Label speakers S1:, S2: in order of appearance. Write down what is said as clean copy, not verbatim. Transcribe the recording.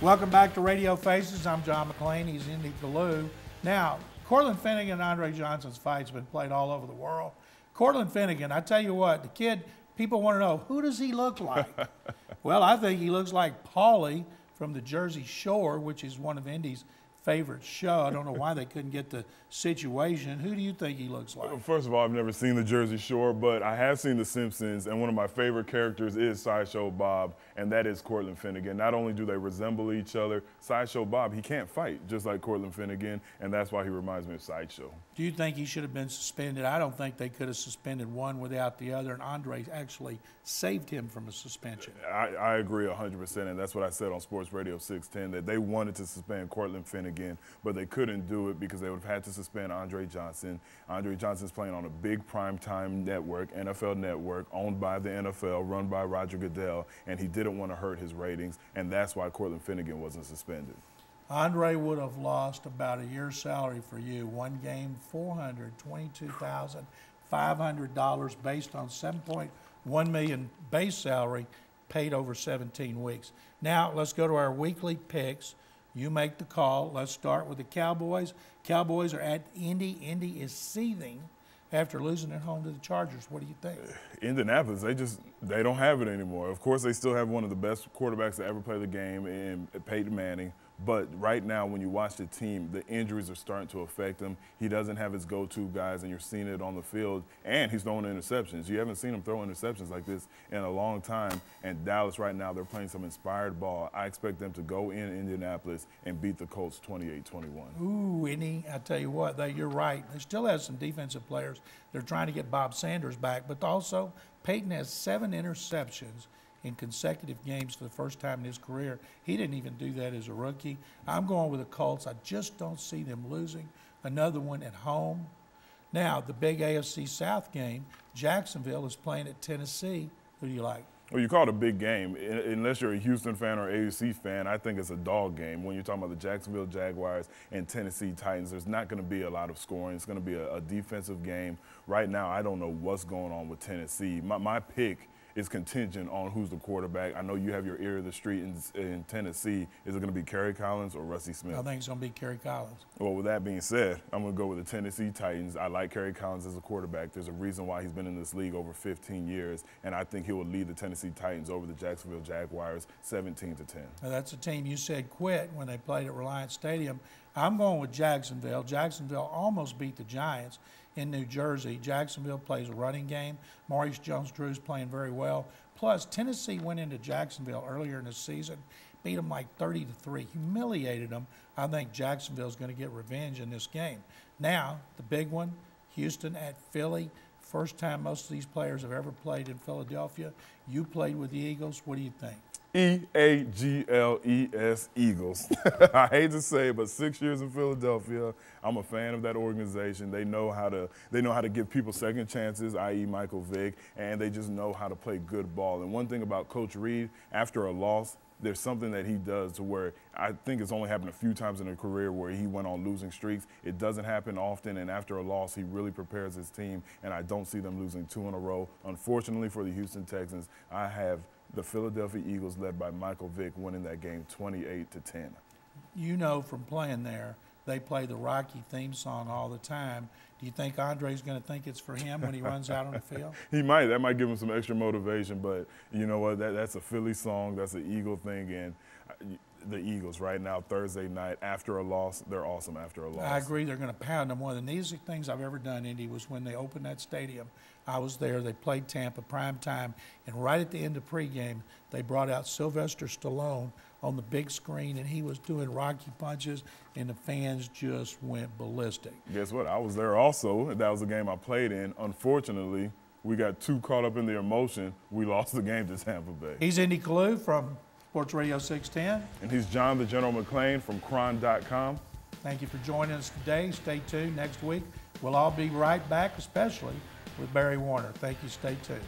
S1: Welcome back to Radio Faces. I'm John McClain. He's Indy Kalu. Now, Cortland Finnegan and Andre Johnson's fight's been played all over the world. Cortland Finnegan, I tell you what, the kid, people want to know, who does he look like? Well, I think he looks like Paulie from the Jersey Shore, which is one of Indy's favorite show. I don't know why they couldn't get the situation. Who do you think he looks like?
S2: First of all, I've never seen the Jersey Shore, but I have seen The Simpsons, and one of my favorite characters is Sideshow Bob, and that is Cortland Finnegan. Not only do they resemble each other, Sideshow Bob, he can't fight, just like Cortland Finnegan, and that's why he reminds me of Sideshow.
S1: Do you think he should have been suspended? I don't think they could have suspended one without the other, and Andre actually saved him from a suspension.
S2: I agree 100%, and that's what I said on Sports Radio 610, that they wanted to suspend Cortland Finnegan, but they couldn't do it because they would have had to suspend Andre Johnson. Andre Johnson's playing on a big primetime network, NFL network, owned by the NFL, run by Roger Goodell, and he didn't want to hurt his ratings, and that's why Cortland Finnegan wasn't suspended.
S1: Andre would have lost about a year's salary for you. One game, $422,500 based on $7.1 million base salary paid over 17 weeks. Now, let's go to our weekly picks. You make the call. Let's start with the Cowboys. Cowboys are at Indy. Indy is seething after losing at home to the Chargers. What do you think?
S2: Indianapolis, they don't have it anymore. Of course, they still have one of the best quarterbacks to ever play the game in Peyton Manning. But right now, when you watch the team, the injuries are starting to affect him. He doesn't have his go-to guys, and you're seeing it on the field. And he's throwing interceptions. You haven't seen him throw interceptions like this in a long time. And Dallas right now, they're playing some inspired ball. I expect them to go in Indianapolis and beat the Colts 28-21.
S1: Ooh, Indy, I tell you what, you're right. They still have some defensive players. They're trying to get Bob Sanders back. But also, Peyton has 7 interceptions in consecutive games for the first time in his career. He didn't even do that as a rookie. I'm going with the Colts. I just don't see them losing another one at home. Now, the big AFC South game, Jacksonville is playing at Tennessee. Who do you like?
S2: Well, you call it a big game. Unless you're a Houston fan or AFC fan, I think it's a dog game. When you're talking about the Jacksonville Jaguars and Tennessee Titans, there's not going to be a lot of scoring. It's going to be a defensive game. Right now, I don't know what's going on with Tennessee. My pick is contingent on who's the quarterback. I know you have your ear of the street in Tennessee. Is it going to be Kerry Collins or Rusty Smith?
S1: I think it's going to be Kerry Collins.
S2: Well, with that being said, I'm going to go with the Tennessee Titans. I like Kerry Collins as a quarterback. There's a reason why he's been in this league over 15 years, and I think he will lead the Tennessee Titans over the Jacksonville Jaguars 17-10.
S1: Now, that's a team you said quit when they played at Reliance Stadium. I'm going with Jacksonville. Jacksonville almost beat the Giants in New Jersey. Jacksonville plays a running game. Maurice Jones-Drew's playing very well. Plus, Tennessee went into Jacksonville earlier in the season, beat them like 30-3, humiliated them. I think Jacksonville's going to get revenge in this game. Now, the big one, Houston at Philly. First time most of these players have ever played in Philadelphia. You played with the Eagles. What do you think?
S2: E-A-G-L-E-S, Eagles. I hate to say it, but 6 years in Philadelphia, I'm a fan of that organization. They know how to give people second chances, i.e. Michael Vick, and they just know how to play good ball. And one thing about Coach Reed, after a loss, there's something that he does to where I think it's only happened a few times in a career where he went on losing streaks. It doesn't happen often, and after a loss, he really prepares his team, and I don't see them losing 2 in a row. Unfortunately for the Houston Texans, I have the Philadelphia Eagles led by Michael Vick winning that game 28-10.
S1: You know from playing there, they play the Rocky theme song all the time. Do you think Andre's going to think it's for him when he runs out on the field?
S2: He might. That might give him some extra motivation, but you know what? That's a Philly song. That's an Eagle thing, and the Eagles right now, Thursday night, after a loss, they're awesome after a loss.
S1: I agree. They're going to pound them. One of the easiest things I've ever done, Indy, was when they opened that stadium. I was there. They played Tampa prime time, and right at the end of pregame, they brought out Sylvester Stallone on the big screen, and he was doing Rocky punches, and the fans just went ballistic.
S2: Guess what? I was there also. That was the game I played in. Unfortunately, we got too caught up in the emotion. We lost the game to Tampa Bay.
S1: He's Indy Kalu from Sports Radio 610.
S2: And he's John the General McClain from Cron.com.
S1: Thank you for joining us today. Stay tuned. Next week, we'll all be right back, especially with Barry Warner. Thank you. Stay tuned.